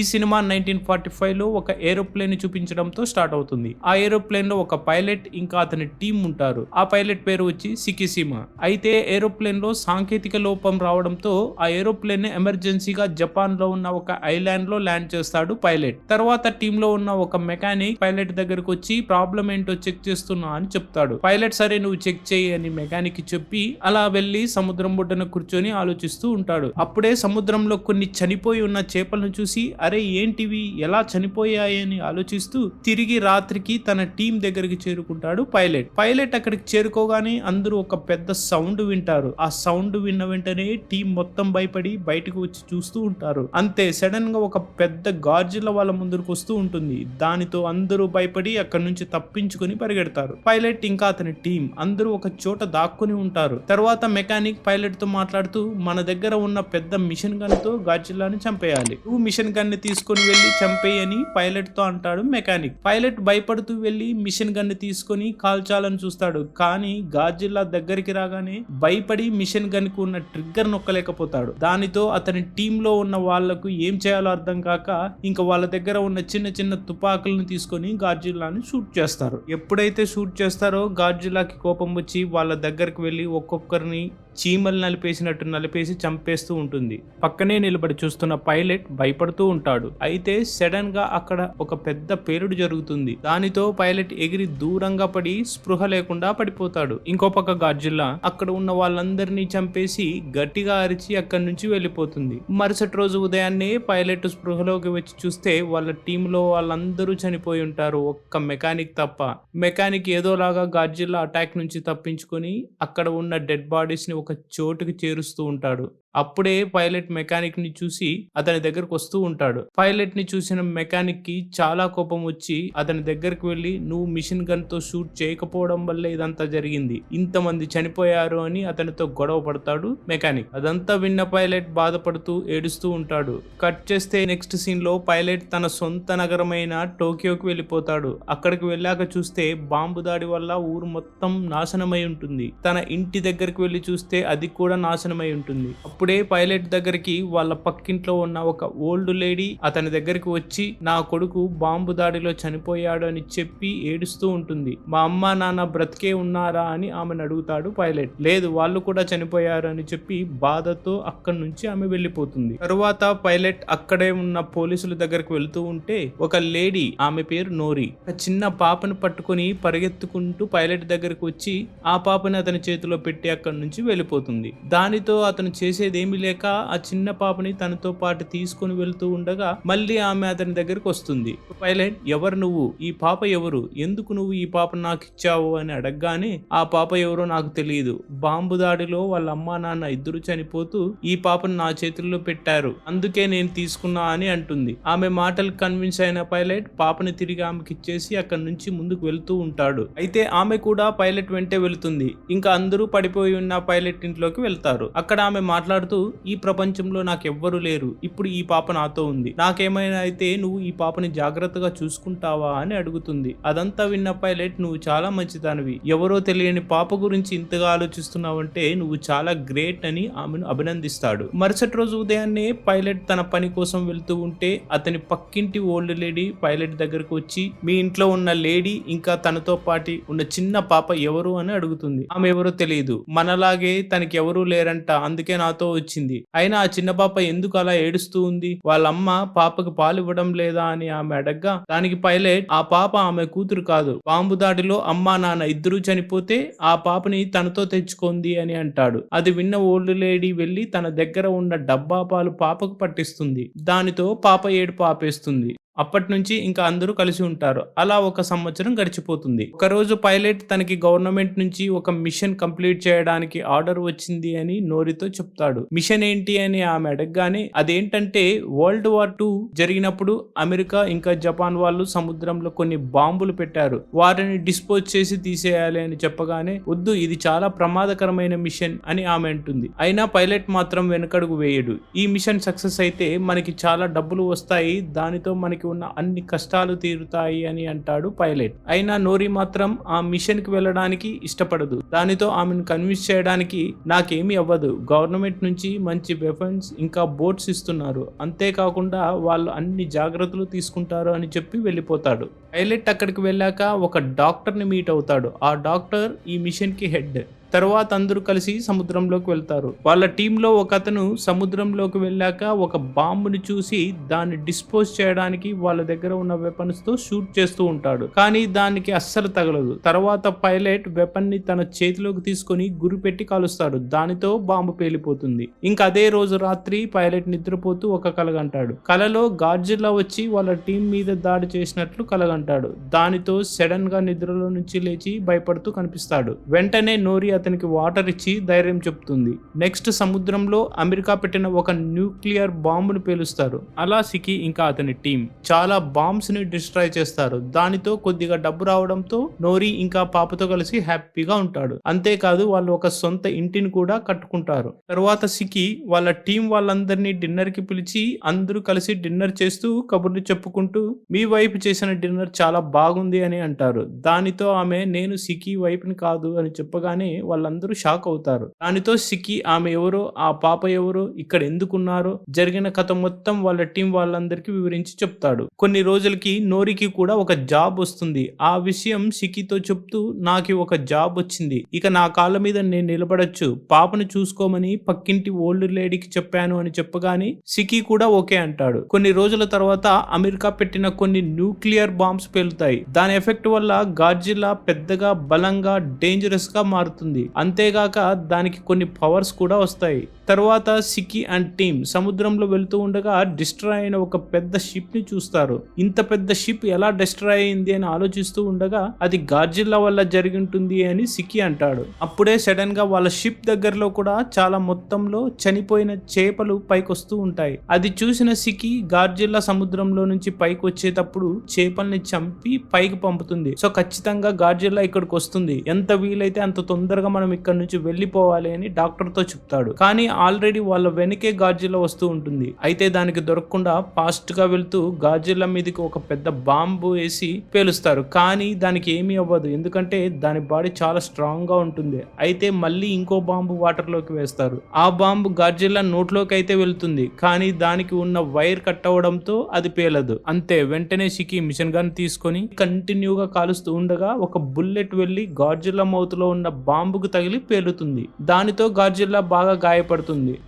ఈ సినిమా 1945 లో ఒక ఏరోప్లేన్ చూపించడంతో స్టార్ట్ అవుతుంది. ఆ ఏరోప్లేన్ లో ఒక పైలట్ ఇంకా అతని టీం ఉంటారు. ఆ పైలట్ పేరు వచ్చి సికిసిమా. అయితే ఏరోప్లేన్ లో సాంకేతిక లోపం రావడంతో ఆ ఏరోప్లేన్ ఎమర్జెన్సీగా జపాన్ లో ఉన్న ఒక ఐలాండ్ లో ల్యాండ్ చేస్తాడు పైలట్. తర్వాత టీమ్ లో ఉన్న ఒక మెకానిక్ పైలట్ దగ్గరకు వచ్చి ప్రాబ్లం ఏంటో చెక్ చేస్తున్నా అని చెప్తాడు. పైలట్ సరే నువ్వు చెక్ చేయి అని మెకానిక్ చెప్పి అలా వెళ్లి సముద్రం ఒడ్డున కూర్చొని ఆలోచిస్తూ ఉంటాడు. అప్పుడే సముద్రంలో కొన్ని చనిపోయి ఉన్న చేపలను చూసి అరే ఏంటివి ఎలా చనిపోయాయి అని ఆలోచిస్తూ తిరిగి రాత్రికి తన టీం దగ్గరికి చేరుకుంటాడు పైలట్. పైలట్ అక్కడికి చేరుకోగానే అందరూ ఒక పెద్ద సౌండ్ వింటారు. ఆ సౌండ్ విన్న వెంటనే టీం మొత్తం భయపడి బయటకు వచ్చి చూస్తూ ఉంటారు. అంతే సడన్ గా ఒక పెద్ద గార్జిల్లా వాళ్ళ ముందుకు వస్తూ ఉంటుంది. దానితో అందరూ భయపడి అక్కడి నుంచి తప్పించుకుని పరిగెడతారు. పైలట్ ఇంకా అతని టీం అందరూ ఒక చోట దాక్కుని ఉంటారు. తర్వాత మెకానిక్ పైలట్ తో మాట్లాడుతూ మన దగ్గర ఉన్న పెద్ద మిషన్ గన్ తో గార్జిల్లాని చంపేయాలి, నువ్వు మిషన్ గన్ ని తీసుకొని వెళ్లి చంపేయని పైలట్ తో అంటాడు మెకానిక్. పైలట్ భయపడుతూ వెళ్లి మిషన్ గన్ ని తీసుకొని కాల్చాలని చూస్తాడు. కానీ గార్జిల్లా దగ్గరికి రాగానే భయపడి మిషన్ గన్ కు ఉన్న ట్రిగ్గర్ నొక్కలేకపోతాడు. దానితో అతని టీమ్ లో ఉన్న వాళ్లకు ఏం చేయాలో అర్థం కాక ఇంకా వాళ్ళ దగ్గర ఉన్న చిన్న చిన్న తుపాకులను తీసుకొని గార్జిల్లాని షూట్ చేస్తారు. ఎప్పుడైతే షూట్ చేస్తారో గార్జిల్లాకి కోపం వచ్చి వాళ్ళ దగ్గరికి వెళ్లి ఒక్కొక్కరిని చీమలు నలిపేసి చంపేస్తూ ఉంటుంది. పక్కనే నిలబడి చూస్తున్న పైలట్ భయపడుతూ ఉంటాడు. అయితే సడన్ గా అక్కడ ఒక పెద్ద పేలుడు జరుగుతుంది. దానితో పైలట్ ఎగిరి దూరంగా పడి స్పృహ లేకుండా పడిపోతాడు. ఇంకో పక్క గార్జిల్లా అక్కడ ఉన్న వాళ్ళందరినీ చంపేసి గట్టిగా అరిచి అక్కడి నుంచి వెళ్ళిపోతుంది. మరుసటి రోజు ఉదయాన్నే పైలట్ స్పృహలోకి వచ్చి చూస్తే వాళ్ళ టీంలో వాళ్ళందరూ చనిపోయి ఉంటారు, ఒక్క మెకానిక్ తప్ప. మెకానిక్ ఏదోలాగా గార్జిల్లా అటాక్ నుంచి తప్పించుకొని అక్కడ ఉన్న డెడ్ బాడీస్ ని ఒక చోటుకి చేరుస్తూ ఉంటాడు. అప్పుడే పైలట్ మెకానిక్ ని చూసి అతని దగ్గరకు వస్తూ ఉంటాడు. పైలట్ ని చూసిన మెకానిక్ కి చాలా కోపం వచ్చి అతని దగ్గరికి వెళ్లి నువ్వు మిషన్ గన్ తో షూట్ చేయకపోవడం వల్లే ఇదంతా జరిగింది, ఇంతమంది చనిపోయారు అని అతనితో గొడవ పడతాడు మెకానిక్. అదంతా విన్న పైలట్ బాధపడుతూ ఏడుస్తూ ఉంటాడు. కట్ చేస్తే నెక్స్ట్ సీన్ లో పైలట్ తన సొంత నగరమైన టోక్యోకి వెళ్ళిపోతాడు. అక్కడికి వెళ్ళాక చూస్తే బాంబు దాడి వల్ల ఊరు మొత్తం నాశనమై ఉంటుంది. తన ఇంటి దగ్గరికి వెళ్లి చూస్తే అది కూడా నాశనమై ఉంటుంది. అప్పుడే పైలట్ దగ్గరికి వాళ్ళ పక్కింట్లో ఉన్న ఒక ఓల్డ్ లేడీ అతని దగ్గరికి వచ్చి నా కొడుకు బాంబు దాడిలో చనిపోయాడు అని చెప్పి ఏడుస్తూ ఉంటుంది. మా అమ్మ నాన్న బ్రతికే ఉన్నారా అని ఆమెను అడుగుతాడు పైలట్. లేదు వాళ్ళు కూడా చనిపోయారు అని చెప్పి బాధతో అక్కడి నుంచి ఆమె వెళ్ళిపోతుంది. తరువాత పైలట్ అక్కడే ఉన్న పోలీసుల దగ్గరకు వెళ్తూ ఉంటే ఒక లేడీ, ఆమె పేరు నోరి, ఒక చిన్న పాపను పట్టుకుని పరిగెత్తుకుంటూ పైలట్ దగ్గరకు వచ్చి ఆ పాపని అతని చేతిలో పెట్టి అక్కడి నుంచి వెళ్ళిపోతుంది. దానితో అతను చేసేదేమీ లేక ఆ చిన్న పాపని తనతో పాటు తీసుకుని వెళ్తూ ఉండగా మళ్ళీ ఆమె అతని దగ్గరికి వస్తుంది. పైలట్ ఎవరు నువ్వు, ఈ పాప ఎవరు, ఎందుకు నువ్వు ఈ పాపను నాకు ఇచ్చావు అని అడగగానే ఆ పాప ఎవరో నాకు తెలియదు, బాంబు దాడిలో వాళ్ళ అమ్మా నాన్న ఇద్దరు చనిపోతూ ఈ పాపను నా చేతుల్లో పెట్టారు, అందుకే నేను తీసుకున్నా అని అంటుంది. ఆమె మాటలు కన్విన్స్ అయిన పైలట్ పాపని తిరిగి ఆమెకి ఇచ్చేసి అక్కడి నుంచి ముందుకు వెళ్తూ ఉంటాడు. అయితే ఆమె కూడా పైలట్ వెంటే వెళుతుంది. ఇంకా అందరూ పడిపోయి ఉన్న పైలట్ ఇంట్లోకి వెళ్తారు. అక్కడ ఆమె మాట్లాడుతూ ఈ ప్రపంచంలో నాకెవ్వరూ లేరు, ఇప్పుడు ఈ పాప నాతో ఉంది, నాకేమైనా అయితే నువ్వు ఈ పాపని జాగ్రత్తగా చూసుకుంటావా అని అడుగుతుంది. అదంతా విన్న పైలట్ నువ్వు చాలా మంచిదానివి, ఎవరో తెలియని పాప గురించి ఇంతగా ఆలోచిస్తున్నావంటే నువ్వు చాలా గ్రేట్ అని ఆమెను అభినందిస్తాడు. మరుసటి రోజు ఉదయాన్నే పైలట్ తన పని కోసం వెళ్తూ ఉంటే అతని పక్కింటి ఓల్డ్ లేడీ పైలట్ దగ్గరకు వచ్చి మీ ఇంట్లో ఉన్న లేడీ ఇంకా తనతో పాటు ఉన్న చిన్న పాప ఎవరు అని అడుగుతుంది. ఆమె ఎవరో తెలియదు, మనలాగే తనకి ఎవరూ లేరంట, అందుకే నాతో వచ్చింది, అయినా ఆ చిన్న పాప ఎందుకు అలా ఏడుస్తూ ఉంది, వాళ్ళ అమ్మ పాపకు పాలు ఇవ్వడం లేదా అని ఆమె అడగ్గా దానికి పైలట్ ఆ పాప ఆమె కూతురు కాదు, బాంబు దాడిలో అమ్మా నాన్న ఇద్దరూ చనిపోతే ఆ పాపని తనతో తెచ్చుకుంది అని అంటాడు. అది విన్న ఓల్డ్ లేడీ వెళ్లి తన దగ్గర ఉన్న డబ్బా పాలు పాపకు పట్టిస్తుంది. దానితో పాప ఏడుపు ఆపేస్తుంది. అప్పటి నుంచి ఇంకా అందరూ కలిసి ఉంటారు. అలా ఒక సంవత్సరం గడిచిపోతుంది. ఒకరోజు పైలట్ తనకి గవర్నమెంట్ నుంచి ఒక మిషన్ కంప్లీట్ చేయడానికి ఆర్డర్ వచ్చింది అని నోరితో చెప్తాడు. మిషన్ ఏంటి అని ఆమె అడగగానే అదేంటంటే వరల్డ్ వార్ 2 జరిగినప్పుడు అమెరికా ఇంకా జపాన్ వాళ్ళు సముద్రంలో కొన్ని బాంబులు పెట్టారు, వారిని డిస్పోజ్ చేసి తీసేయాలి అని చెప్పగానే వద్దు ఇది చాలా ప్రమాదకరమైన మిషన్ అని ఆమె అంటుంది. అయినా పైలట్ మాత్రం వెనకడుగు వేయడు. ఈ మిషన్ సక్సెస్ అయితే మనకి చాలా డబ్బులు వస్తాయి, దానితో మనకి దానికి ఉన్న అన్ని కష్టాలు తీరుతాయి అని అంటాడు పైలట్. అయినా నోరి మాత్రం ఆ మిషన్ కి వెళ్ళడానికి ఇష్టపడదు. దానితో ఆమెను కన్విన్స్ చేయడానికి నాకేమీ అవ్వదు, గవర్నమెంట్ నుంచి మంచి వెపన్స్ ఇంకా బోట్స్ ఇస్తున్నారు, అంతేకాకుండా వాళ్ళు అన్ని జాగ్రత్తలు తీసుకుంటారు అని చెప్పి వెళ్ళిపోతాడు. పైలట్ అక్కడికి వెళ్ళాక ఒక డాక్టర్ ని మీట్ అవుతాడు. ఆ డాక్టర్ ఈ మిషన్ కి హెడ్. తర్వాత అందరూ కలిసి సముద్రంలోకి వెళ్తారు. వాళ్ళ టీంలో ఒక అతను సముద్రంలోకి వెళ్ళాక ఒక బాంబుని చూసి దాన్ని డిస్పోజ్ చేయడానికి వాళ్ళ దగ్గర ఉన్న వెపన్స్ తో షూట్ చేస్తూ ఉంటాడు. కానీ దానికి అస్సలు తగలదు. తర్వాత పైలట్ వెపన్ ని తన చేతిలోకి తీసుకొని గురి పెట్టి కాలుస్తాడు. దానితో బాంబు పేలిపోతుంది. ఇంకా అదే రోజు రాత్రి పైలట్ నిద్రపోతూ ఒక కలగంటాడు. కలలో గాడ్జిల్లా వచ్చి వాళ్ళ టీం మీద దాడి చేసినట్లు కలగంటాడు. దానితో సడన్ గా నిద్రలో నుంచి లేచి భయపడుతూ కనిపిస్తాడు. వెంటనే నోరి అతనికి వాటర్ ఇచ్చి ధైర్యం చెప్తుంది. నెక్స్ట్ సముద్రంలో అమెరికా పెట్టిన ఒక న్యూక్లియర్ బాంబును పేలుస్తారు. అలా సికి ఇంకా అతని టీం చాలా బాంబ్స్ ని డిస్ట్రాయ్ చేస్తారు. దానితో కొద్దిగా డబ్బు రావడంతో నోరి ఇంకా పాపతో కలిసి హ్యాపీగా ఉంటాడు. అంతేకాదు వాళ్ళు ఒక సొంత ఇంటిని కూడా కట్టుకుంటారు. తర్వాత సికి వాళ్ళ టీం వాళ్ళందరినీ డిన్నర్ కి పిలిచి అందరూ కలిసి డిన్నర్ చేస్తూ కబుర్లు చెప్పుకుంటూ మీ వైపు చేసిన డిన్నర్ చాలా బాగుంది అని అంటారు. దానితో ఆమె నేను సికి వైపుని కాదు అని చెప్పగానే వాళ్ళందరూ షాక్ అవుతారు. దానితో సికి ఆమె ఎవరో, ఆ పాప ఎవరో, ఇక్కడ ఎందుకున్నారో, జరిగిన కథ మొత్తం వాళ్ళ టీం వాళ్ళందరికీ వివరించి చెప్తాడు. కొన్ని రోజులకి నోరికి కూడా ఒక జాబ్ వస్తుంది. ఆ విషయం సికితో చెప్తూ నాకు ఒక జాబ్ వచ్చింది, ఇక నా కాళ్ళ మీద నేను నిలబడొచ్చు, పాపను చూసుకోమని పక్కింటి ఓల్డ్ లేడీకి చెప్పాను అని చెప్పగానే సికి కూడా ఓకే అంటాడు. కొన్ని రోజుల తర్వాత అమెరికా పెట్టిన కొన్ని న్యూక్లియర్ బాంబ్స్ పేలుతాయి. దాని ఎఫెక్ట్ వల్ల గాడ్జిల్లా పెద్దగా బలంగా డేంజరస్ గా మారుతుంది. అంతేగాక దానికి కొన్ని పవర్స్ కూడా వస్తాయి. తర్వాత సికి అండ్ టీమ్ సముద్రంలో వెళ్తూ ఉండగా డిస్ట్రాయ్ అయిన ఒక పెద్ద షిప్ ని చూస్తారు. ఇంత పెద్ద షిప్ ఎలా డిస్ట్రాయ్ అయింది అని ఆలోచిస్తూ ఉండగా అది గాడ్జిల్లా వల్ల జరిగి ఉంటుంది అని సికి అంటాడు. అప్పుడే సడన్ గా వాళ్ళ షిప్ దగ్గరలో కూడా చాలా మొత్తంలో చనిపోయిన చేపలు పైకొస్తూ ఉంటాయి. అది చూసిన సికి గాడ్జిల్లా సముద్రంలో నుంచి పైకి వచ్చేటప్పుడు చేపల్ని చంపి పైకి పంపుతుంది. సో ఖచ్చితంగా గాడ్జిల్లా ఇక్కడికి వస్తుంది, ఎంత వీలైతే అంత తొందరగా మనం ఇక్కడ నుంచి వెళ్ళిపోవాలి అని డాక్టర్ తో చెప్తాడు. కానీ ఆల్రెడీ వాళ్ళ వెనకే గాడ్జిల్లా వస్తూ ఉంటుంది. అయితే దానికి దొరకకుండా ఫాస్ట్ గా వెళ్తూ గాడ్జిల్లా మీదకి ఒక పెద్ద బాంబు వేసి పేలుస్తారు. కానీ దానికి ఏమీ అవ్వదు, ఎందుకంటే దాని బాడీ చాలా స్ట్రాంగ్ గా ఉంటుంది. అయితే మళ్ళీ ఇంకో బాంబు వాటర్ లోకి వేస్తారు. ఆ బాంబు గాడ్జిల్లా నోట్లోకి అయితే వెళ్తుంది, కానీ దానికి ఉన్న వైర్ కట్ అవడంతో అది పేలదు. అంతే, వెంటనే సికి మిషన్ గన్ తీసుకొని కంటిన్యూగా కాలుస్తూ ఉండగా ఒక బుల్లెట్ వెళ్లి గాడ్జిల్లా మౌత్ లో ఉన్న బాంబుకు తగిలి పేలుతుంది. దానితో గాడ్జిల్లా బాగా గాయపడుతుంది.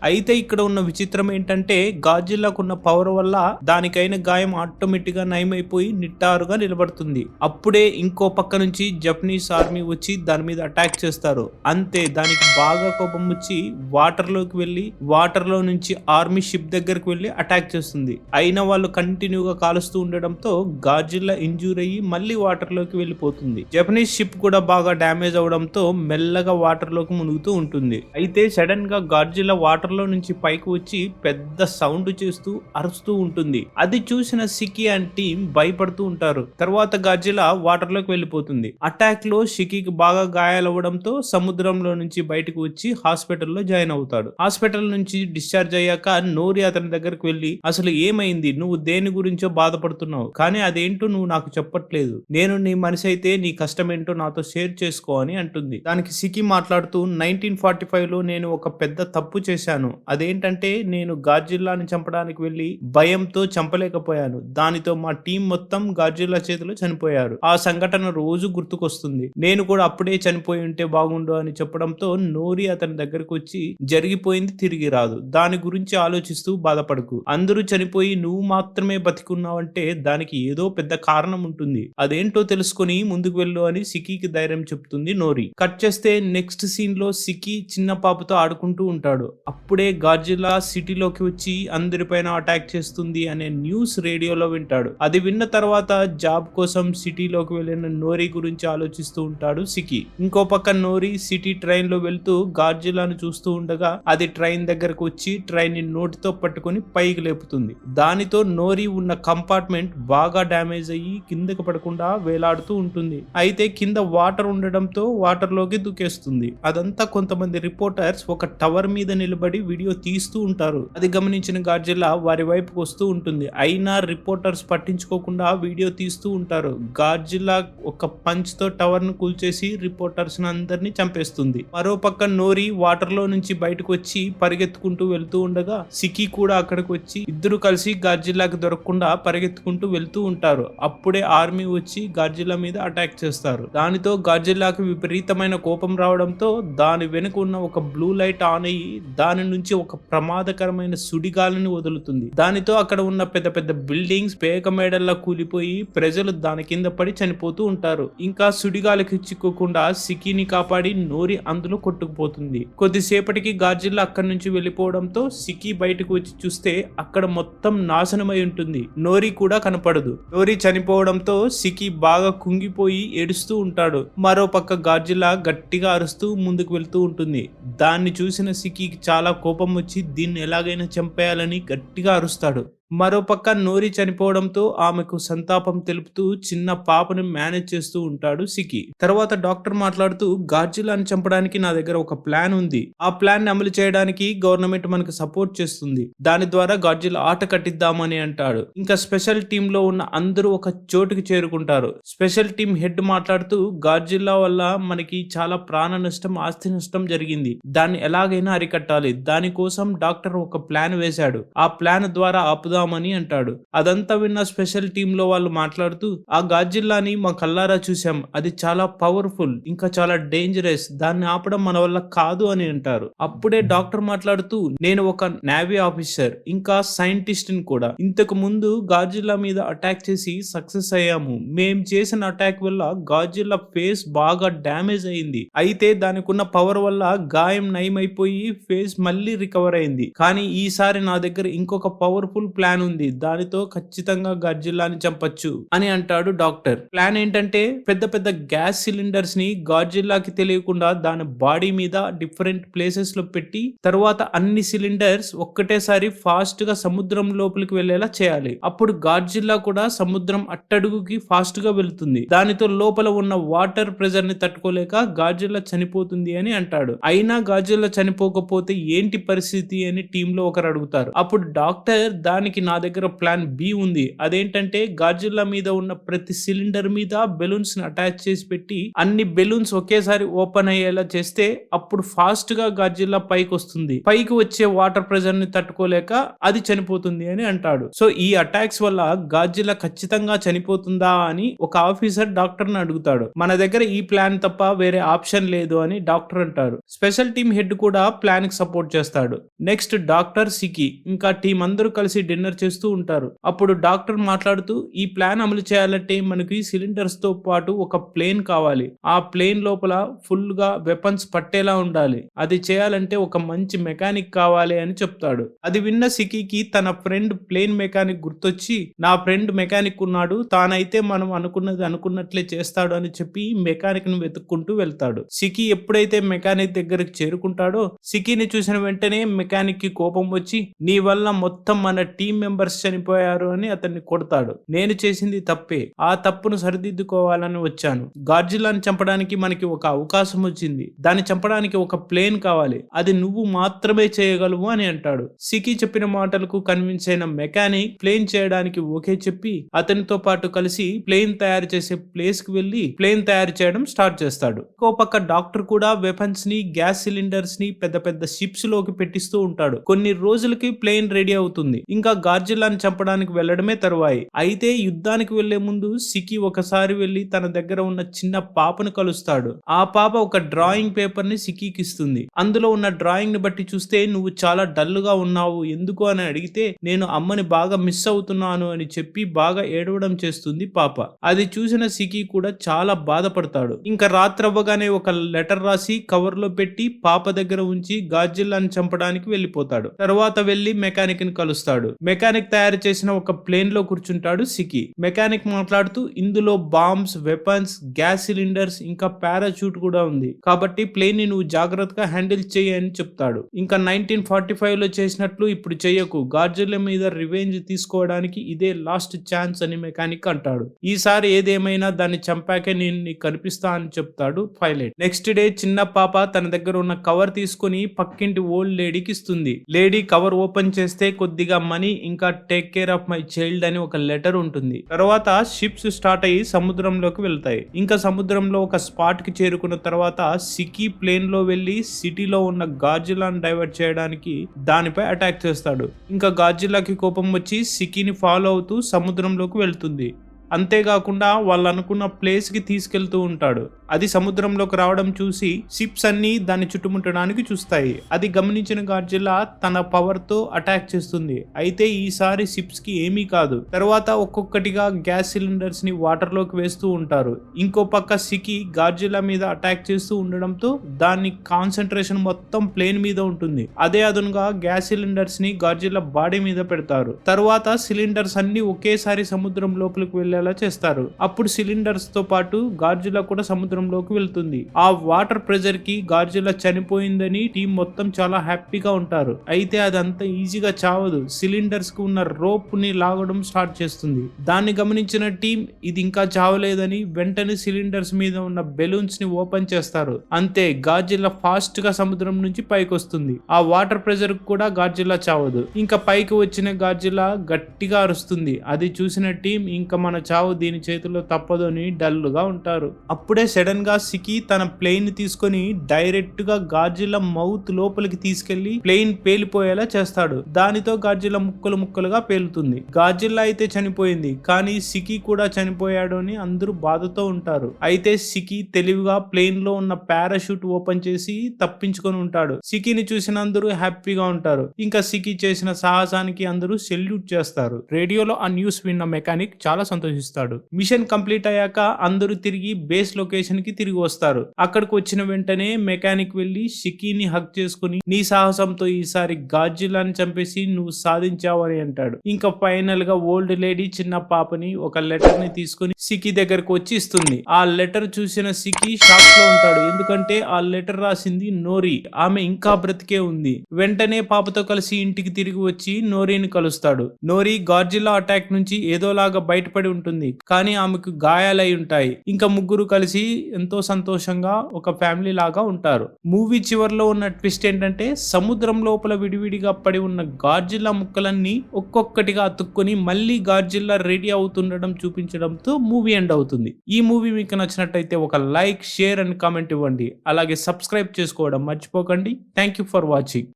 అయితే ఇక్కడ ఉన్న విచిత్రం ఏంటంటే గాడ్జిల్లాకున్న పవర్ వల్ల దానికైన గాయం ఆటోమేటిక్ గా నయమైపోయి నిట్టారుగా నిలబడుతుంది. అప్పుడే ఇంకో పక్క నుంచి జపనీస్ ఆర్మీ వచ్చి దాని మీద అటాక్ చేస్తారు. అంతే, దానికి బాగా కోపం వచ్చి వాటర్ లోకి వెళ్లి వాటర్ లో నుంచి ఆర్మీ షిప్ దగ్గరకు వెళ్లి అటాక్ చేస్తుంది. అయినా వాళ్ళు కంటిన్యూగా కాలుస్తూ ఉండడంతో గాడ్జిల్లా ఇంజూర్ అయ్యి మళ్ళీ వాటర్ లోకి వెళ్ళిపోతుంది. జపనీస్ షిప్ కూడా బాగా డ్యామేజ్ అవడంతో మెల్లగా వాటర్ లోకి మునుగుతూ ఉంటుంది. అయితే సడన్ గా గాడ్జిల్లా వాటర్ లో నుంచి పైకి వచ్చి పెద్ద సౌండ్ చేస్తూ అరుస్తూ ఉంటుంది. అది చూసిన సికి అండ్ టీం భయపడుతూ ఉంటారు. తర్వాత గాడ్జిల్లా వాటర్ లోకి వెళ్ళిపోతుంది. అటాక్ లో సికికి బాగా గాయాలవ్వడంతో సముద్రంలో నుంచి బయటకు వచ్చి హాస్పిటల్లో జాయిన్ అవుతాడు. హాస్పిటల్ నుంచి డిశ్చార్జ్ అయ్యాక నోరి అతని దగ్గరకు వెళ్లి అసలు ఏమైంది, నువ్వు దేని గురించో బాధపడుతున్నావు, కానీ అదేంటో నువ్వు నాకు చెప్పట్లేదు, నేను నీ మనిషి అయితే నీ కష్టం ఏంటో నాతో షేర్ చేసుకో అని అంటుంది. దానికి సికి మాట్లాడుతూ 1945లో నేను ఒక పెద్ద తప్పు చేశాను. అదేంటంటే నేను గాడ్జిల్లాని చంపడానికి వెళ్లి భయంతో చంపలేకపోయాను. దానితో మా టీం మొత్తం గాడ్జిల్లా చేతిలో చనిపోయారు. ఆ సంఘటన రోజు గుర్తుకొస్తుంది. నేను కూడా అప్పుడే చనిపోయి ఉంటే బాగుండు అని చెప్పడంతో నోరి అతని దగ్గరకు వచ్చి జరిగిపోయింది తిరిగి రాదు, దాని గురించి ఆలోచిస్తూ బాధపడకు, అందరూ చనిపోయి నువ్వు మాత్రమే బతికున్నావంటే దానికి ఏదో పెద్ద కారణం ఉంటుంది, అదేంటో తెలుసుకొని ముందుకు వెళ్ళు అని సికికి ధైర్యం చెప్తుంది నోరి. కట్ చేస్తే నెక్స్ట్ సీన్ లో సికి చిన్న పాపతో ఆడుకుంటూ ఉంటాడు. అప్పుడే గాడ్జిల్లా సిటీలోకి వచ్చి అందరిపైన అటాక్ చేస్తుంది అనే న్యూస్ రేడియోలో వింటాడు. అది విన్న తర్వాత జాబ్ కోసం సిటీలోకి వెళ్ళిన నోరి గురించి ఆలోచిస్తూ ఉంటాడు సికి. ఇంకో పక్క నోరి సిటీ ట్రైన్ లో వెళ్తూ గాడ్జిల్లాను చూస్తూ ఉండగా అది ట్రైన్ దగ్గరకు వచ్చి ట్రైన్ ని నోటితో పట్టుకొని పైకి లేపుతుంది. దానితో నోరి ఉన్న కంపార్ట్మెంట్ బాగా డ్యామేజ్ అయ్యి కిందకి పడకుండా వేలాడుతూ ఉంటుంది. అయితే కింద వాటర్ ఉండడంతో వాటర్ లోకి దూకేస్తుంది. అదంతా కొంతమంది రిపోర్టర్స్ ఒక టవర్ మీద నిలబడి వీడియో తీస్తూ ఉంటారు. అది గమనించిన గాడ్జిల్లా వారి వైపుకు వస్తూ ఉంటుంది. అయినా రిపోర్టర్స్ పట్టించుకోకుండా వీడియో తీస్తూ ఉంటారు. గాడ్జిల్లా ఒక పంచ్ తో టవర్ ను కూల్చేసి రిపోర్టర్స్ అందరినీ చంపేస్తుంది. మరో పక్క నోరి వాటర్ లో నుంచి బయటకు వచ్చి పరిగెత్తుకుంటూ వెళ్తూ ఉండగా సికి కూడా అక్కడికి వచ్చి ఇద్దరు కలిసి గాడ్జిల్లాకి దొరకకుండా పరిగెత్తుకుంటూ వెళ్తూ ఉంటారు. అప్పుడే ఆర్మీ వచ్చి గాడ్జిల్లా మీద అటాక్ చేస్తారు. దానితో గాడ్జిల్లాకి విపరీతమైన కోపం రావడంతో దాని వెనుక ఉన్న ఒక బ్లూ లైట్ ఆన్ అయ్యి దాని నుంచి ఒక ప్రమాదకరమైన సుడిగాలిని వదులుతుంది. దానితో అక్కడ ఉన్న పెద్ద పెద్ద బిల్డింగ్స్ పేక మేడల్లా కూలిపోయి ప్రజలు దాని కింద పడి చనిపోతూ ఉంటారు. ఇంకా సుడిగాలికి చిక్కుకుండా సికిని కాపాడి నోరి అందులో కొట్టుకుపోతుంది. కొద్దిసేపటికి గాడ్జిల్లా అక్కడి నుంచి వెళ్ళిపోవడంతో సికి బయటకు వచ్చి చూస్తే అక్కడ మొత్తం నాశనమై ఉంటుంది. నోరి కూడా కనపడదు. నోరి చనిపోవడంతో సికి బాగా కుంగిపోయి ఏడుస్తూ ఉంటాడు. మరో పక్క గాడ్జిల్లా గట్టిగా అరుస్తూ ముందుకు వెళ్తూ ఉంటుంది. దాన్ని చూసిన సికికి చాలా కోపం వచ్చి దీన్ని ఎలాగైనా చంపేయాలని గట్టిగా అరుస్తాడు. మరోపక్క నోరి చనిపోవడంతో ఆమెకు సంతాపం తెలుపుతూ చిన్న పాపని మేనేజ్ చేస్తూ ఉంటాడు సికి. తర్వాత డాక్టర్ మాట్లాడుతూ గాడ్జిల్లాని చంపడానికి నా దగ్గర ఒక ప్లాన్ ఉంది. ఆ ప్లాన్ ని అమలు చేయడానికి గవర్నమెంట్ మనకు సపోర్ట్ చేస్తుంది. దాని ద్వారా గాడ్జిల్లా ఆట కట్టిద్దామని అంటాడు. ఇంకా స్పెషల్ టీమ్ లో ఉన్న అందరూ ఒక చోటుకి చేరుకుంటారు. స్పెషల్ టీమ్ హెడ్ మాట్లాడుతూ గాడ్జిల్లా వల్ల మనకి చాలా ప్రాణ నష్టం, ఆస్తి నష్టం జరిగింది. దాన్ని ఎలాగైనా అరికట్టాలి. దానికోసం డాక్టర్ ఒక ప్లాన్ వేశాడు. ఆ ప్లాన్ ద్వారా ఆపుదామని అంటాడు. అదంతా విన్న స్పెషల్ టీమ్ లో వాళ్ళు మాట్లాడుతూ ఆ గాడ్జిల్లాని మా కల్లారా చూసాం. అది చాలా పవర్ఫుల్, ఇంకా చాలా డేంజరస్. దాన్ని ఆపడం మన వల్ల కాదు అని అంటారు. అప్పుడే డాక్టర్ మాట్లాడుతూ నేను ఒక నేవీ ఆఫీసర్ ఇంకా సైంటిస్ట్ ని కూడా. ఇంతకు ముందు గాడ్జిల్లా మీద అటాక్ చేసి సక్సెస్ అయ్యాము. మేం చేసిన అటాక్ వల్ల గాడ్జిల్లా ఫేస్ బాగా డ్యామేజ్ అయింది. అయితే దానికి ఉన్న పవర్ వల్ల గాయం నయమైపోయి ఫేస్ మళ్ళీ రికవర్ అయింది. కానీ ఈసారి నా దగ్గర ఇంకొక పవర్ఫుల్ ప్లాన్ ఉంది. దానితో ఖచ్చితంగా గాడ్జిల్లాని చంపొచ్చు అని అంటాడు డాక్టర్. ప్లాన్ ఏంటంటే పెద్ద పెద్ద గ్యాస్ సిలిండర్స్ ని గాడ్జిల్లాకి తెలియకుండా దాని బాడీ మీద డిఫరెంట్ ప్లేసెస్ లో పెట్టి తర్వాత అన్ని సిలిండర్స్ ఒక్కటేసారి ఫాస్ట్ గా సముద్రం లోపలికి వెళ్లేలా చేయాలి. అప్పుడు గాడ్జిల్లా కూడా సముద్రం అట్టడుగుకి ఫాస్ట్ గా వెళ్తుంది. దానితో లోపల ఉన్న వాటర్ ప్రెజర్ ని తట్టుకోలేక గాడ్జిల్లా చనిపోతుంది అని అంటాడు. అయినా గాడ్జిల్లా చనిపోకపోతే ఏంటి పరిస్థితి అని టీమ్ లో ఒకరు అడుగుతారు. అప్పుడు డాక్టర్ దానికి నా దగ్గర ప్లాన్ బి ఉంది. అదేంటంటే గాడ్జిల్లా మీద ఉన్న ప్రతి సిలిండర్ మీద బెలూన్స్ ని అటాచ్ చేసి పెట్టి అన్ని బెలూన్స్ ఒకేసారి ఓపెన్ అయ్యేలా చేస్తే అప్పుడు ఫాస్ట్ గా గాడ్జిల్లా పైకి వస్తుంది. పైకి వచ్చే వాటర్ ప్రెజర్ ని తట్టుకోలేక అది చనిపోతుంది అని అంటాడు. సో ఈ అటాక్స్ వల్ల గాడ్జిల్లా ఖచ్చితంగా చనిపోతుందా అని ఒక ఆఫీసర్ డాక్టర్ ని అడుగుతాడు. మన దగ్గర ఈ ప్లాన్ తప్ప వేరే ఆప్షన్ లేదు అని డాక్టర్ అంటారు. స్పెషల్ టీమ్ హెడ్ కూడా ప్లాన్ కి సపోర్ట్ చేస్తాడు. నెక్స్ట్ డాక్టర్ సికి ఇంకా టీం అందరూ కలిసి డిన్నర్ చేస్తూ ఉంటారు. అప్పుడు డాక్టర్ మాట్లాడుతూ ఈ ప్లాన్ అమలు చేయాలంటే మనకి సిలిండర్స్ తో పాటు ఒక ప్లేన్ కావాలి. ఆ ప్లేన్ లోపల ఫుల్ గా వెపన్స్ పట్టేలా ఉండాలి. అది చేయాలంటే ఒక మంచి మెకానిక్ కావాలి అని చెప్తాడు. అది విన్న సికికి తన ఫ్రెండ్ ప్లేన్ మెకానిక్ గుర్తొచ్చి నా ఫ్రెండ్ మెకానిక్ ఉన్నాడు, తానైతే మనం అనుకున్నది అనుకున్నట్లే చేస్తాడు అని చెప్పి మెకానిక్ ను వెతుక్కుంటూ వెళ్తాడు. సికి ఎప్పుడైతే మెకానిక్ దగ్గరికి చేరుకుంటాడో సికిని చూసిన వెంటనే మెకానిక్ కి కోపం వచ్చి నీ వల్ల మొత్తం మన టీం మెంబర్స్ చనిపోయారు అని అతన్ని కొడతాడు. నేను చేసింది తప్పే, ఆ తప్పును సరిదిద్దుకోవాలని వచ్చాను. గాడ్జిల్లాని చంపడానికి మనకి ఒక అవకాశం వచ్చింది. దాన్ని చంపడానికి ఒక ప్లేన్ కావాలి. అది నువ్వు మాత్రమే చేయగలవు అని అంటాడు. సికి చెప్పిన మాటలకు కన్విన్స్ అయిన మెకానిక్ ప్లేన్ చేయడానికి ఓకే చెప్పి అతనితో పాటు కలిసి ప్లేన్ తయారు చేసే ప్లేస్ కి వెళ్లి ప్లేన్ తయారు చేయడం స్టార్ట్ చేస్తాడు. ఇంకో పక్క డాక్టర్ కూడా వెపన్స్ ని గ్యాస్ సిలిండర్స్ ని పెద్ద పెద్ద షిప్స్ లోకి పెట్టిస్తూ ఉంటాడు. కొన్ని రోజులకి ప్లేన్ రెడీ అవుతుంది. ఇంకా గాడ్జిల్లాని చంపడానికి వెళ్లడమే తరువాయి. అయితే యుద్ధానికి వెళ్లే ముందు సికి ఒకసారి వెళ్లి తన దగ్గర ఉన్న చిన్న పాపను కలుస్తాడు. ఆ పాప ఒక డ్రాయింగ్ పేపర్ ని సికికి ఇస్తుంది. అందులో ఉన్న డ్రాయింగ్ ని బట్టి చూస్తే నువ్వు చాలా డల్ గా ఉన్నావు ఎందుకు అని అడిగితే నేను అమ్మని బాగా మిస్ అవుతున్నాను అని చెప్పి బాగా ఏడవడం చేస్తుంది పాప. అది చూసిన సికి కూడా చాలా బాధపడతాడు. ఇంకా రాత్రవ్వగానే ఒక లెటర్ రాసి కవర్ లో పెట్టి పాప దగ్గర ఉంచి గాడ్జిల్లాని చంపడానికి వెళ్లిపోతాడు. తర్వాత వెళ్లి మెకానిక్ ని కలుస్తాడు. మెకానిక్ తయారు చేసిన ఒక ప్లేన్ లో కూర్చుంటాడు సికి. మెకానిక్ మాట్లాడుతూ ఇందులో బాంబ్స్, వెపన్స్, గ్యాస్ సిలిండర్స్ ఇంకా పారాచూట్ కూడా ఉంది, కాబట్టి ప్లేన్ ని నువ్వు జాగ్రత్తగా హ్యాండిల్ చెయ్యి అని చెప్తాడు. ఇంకా 1945 లో చేసినట్లు ఇప్పుడు చెయ్యకు, గాడ్జిల్లా మీద రివెంజ్ తీసుకోవడానికి ఇదే లాస్ట్ ఛాన్స్ అని మెకానిక్ అంటాడు. ఈసారి ఏదేమైనా దాన్ని చంపాకే నేను నీకు కనిపిస్తా అని చెప్తాడు పైలట్. నెక్స్ట్ డే చిన్న పాప తన దగ్గర ఉన్న కవర్ తీసుకుని పక్కింటి ఓల్డ్ లేడీకి ఇస్తుంది. లేడీ కవర్ ఓపెన్ చేస్తే కొద్దిగా మనీ ఇంకా take care of my child అని ఒక లెటర్ ఉంటుంది. తర్వాత షిప్స్ స్టార్ట్ అయ్యి సముద్రంలోకి వెళ్తాయి. ఇంకా సముద్రంలో ఒక స్పాట్ కి చేరుకున్న తర్వాత సికి ప్లేన్ లో వెళ్లి సిటీలో ఉన్న గాడ్జిల్లాను డైవర్ట్ చేయడానికి దానిపై అటాక్ చేస్తాడు. ఇంకా గాడ్జిల్లాకి కోపం వచ్చి సికిని ఫాలో అవుతూ సముద్రంలోకి వెళ్తుంది. అంతేకాకుండా వాళ్ళు అనుకున్న ప్లేస్ కి తీసుకెళ్తూ ఉంటాడు. అది సముద్రంలోకి రావడం చూసి షిప్స్ అన్ని దాన్ని చుట్టుముట్టడానికి చూస్తాయి. అది గమనించిన గాడ్జిల్లా తన పవర్ తో అటాక్ చేస్తుంది. అయితే ఈసారి షిప్స్ కి ఏమీ కాదు. తర్వాత ఒక్కొక్కటిగా గ్యాస్ సిలిండర్స్ ని వాటర్ లోకి వేస్తూ ఉంటారు. ఇంకో పక్క సికి గాడ్జిల్లా మీద అటాక్ చేస్తూ ఉండడంతో దాని కాన్సన్ట్రేషన్ మొత్తం ప్లేన్ మీద ఉంటుంది. అదే అదునుగా గ్యాస్ సిలిండర్స్ ని గాడ్జిల్లా బాడీ మీద పెడతారు. తర్వాత సిలిండర్స్ అన్ని ఒకేసారి సముద్రం లోపలికి వెళ్ళేలా చేస్తారు. అప్పుడు సిలిండర్స్ తో పాటు గాడ్జిల్లా కూడా సముద్రంలోకి వెళ్తుంది. ఆ వాటర్ ప్రెజర్ కి గాడ్జిల్లా చనిపోయిందని టీం మొత్తం చాలా హ్యాపీగా ఉంటారు. అయితే అదంత ఈజీగా చావదు. సిలిండర్స్ కు ఉన్న రోప్ ని లాగడం స్టార్ట్ చేస్తుంది. దాన్ని గమనించిన టీం ఇది ఇంకా చావలేదని వెంటనే సిలిండర్స్ మీద ఉన్న బెలూన్స్ ని ఓపెన్ చేస్తారు. అంతే, గాడ్జిల్లా ఫాస్ట్ గా సముద్రం నుంచి పైకి వస్తుంది. ఆ వాటర్ ప్రెజర్ కూడా గాడ్జిల్లా చావదు. ఇంకా పైకి వచ్చిన గాడ్జిల్లా గట్టిగా అరుస్తుంది. అది చూసిన టీం ఇంకా మన చావు దీని చేతిలో తప్పదు అని డల్ గా ఉంటారు. అప్పుడే సడన్ గా సికి తన ప్లేన్ ని తీసుకొని డైరెక్ట్ గా గాడ్జిల్లా మౌత్ లోపలికి తీసుకెళ్లి ప్లేన్ పేలిపోయేలా చేస్తాడు. దానితో గాడ్జిల్లా ముక్కలు ముక్కలుగా పేలుతుంది. గాడ్జిల్లా అయితే చనిపోయింది, కానీ సికి కూడా చనిపోయాడు అని అందరూ బాధతో ఉంటారు. అయితే సికి తెలివిగా ప్లేన్ లో ఉన్న పారాషూట్ ఓపెన్ చేసి తప్పించుకొని ఉంటాడు. సికిని చూసిన అందరూ హ్యాపీగా ఉంటారు. ఇంకా సికి చేసిన సాహసానికి అందరూ సెల్యూట్ చేస్తారు. రేడియోలో ఆ న్యూస్ విన్న మెకానిక్ చాలా సంతోషిస్తాడు. మిషన్ కంప్లీట్ అయ్యాక అందరూ తిరిగి బేస్ లొకేషన్ కి తిరిగి వస్తారు. అక్కడికి వచ్చిన వెంటనే మెకానిక్ వెళ్లి సికిని హగ్ చేసుకుని నీ సాహసంతో ఈసారి గాడ్జిల్లాని చంపేసి నువ్వు సాధించావని అంటాడు. ఇంకా ఫైనల్ గా ఓల్డ్ లేడీ చిన్న పాపని ఒక లెటర్ ని తీసుకుని సికి దగ్గరకు వచ్చి ఇస్తుంది. ఆ లెటర్ చూసిన సికి షాక్ లో ఉంటాడు. ఎందుకంటే ఆ లెటర్ రాసింది నోరి. ఆమె ఇంకా బ్రతికే ఉంది. వెంటనే పాపతో కలిసి ఇంటికి తిరిగి వచ్చి నోరీని కలుస్తాడు. నోరి గాడ్జిల్లా అటాక్ నుంచి ఏదోలాగా బయటపడి ఉంటుంది, కానీ ఆమెకు గాయాలై ఉంటాయి. ఇంకా ముగ్గురు కలిసి ఎంతో సంతోషంగా ఒక ఫ్యామిలీ లాగా ఉంటారు. మూవీ చివరిలో ఉన్న ట్విస్ట్ ఏంటంటే సముద్రం లోపల విడివిడిగా పడి ఉన్న గాడ్జిల్లా ముక్కలన్నీ ఒక్కొక్కటిగా అతుక్కొని మళ్ళీ గాడ్జిల్లా రెడీ అవుతుండడం చూపించడంతో మూవీ ఎండ్ అవుతుంది. ఈ మూవీ మీకు నచ్చినట్టయితే ఒక లైక్, షేర్ అండ్ కామెంట్ ఇవ్వండి. అలాగే సబ్స్క్రైబ్ చేసుకోవడం మర్చిపోకండి. Thank you for watching.